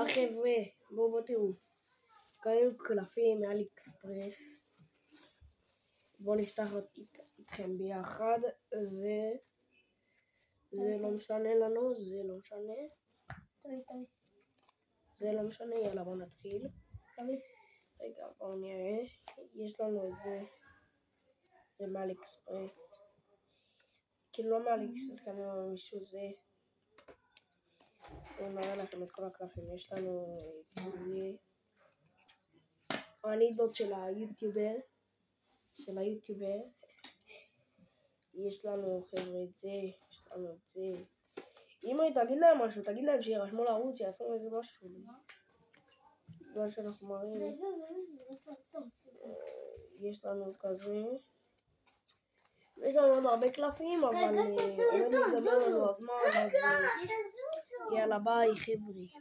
חבר'ה, בואו תראו. קנינו קלפים מאלי אקספרס. בואו נפתח איתכם ביחד. זה לא משנה לנו, זה לא משנה. זה לא משנה, יאללה בואו נתחיל. רגע, בואו נראה. יש לנו את זה. זה מאלי אקספרס. כאילו לא מאלי אקספרס, קנינו מישהו זה. בואו נראה לכם את כל הקלפים. יש לנו את זה. הנידות של היוטיובר. יש לנו חבר'ה את זה. יש לנו את זה. אמרי, תגיד להם משהו, תגיד להם שירשמו לערוץ, שיעשו איזה משהו. בגלל שאנחנו מראים. יש לנו כזה. יש לנו עוד הרבה קלפים, אבל עומד לדבר לנו הזמן, אז יאללה ביי חבר'ה.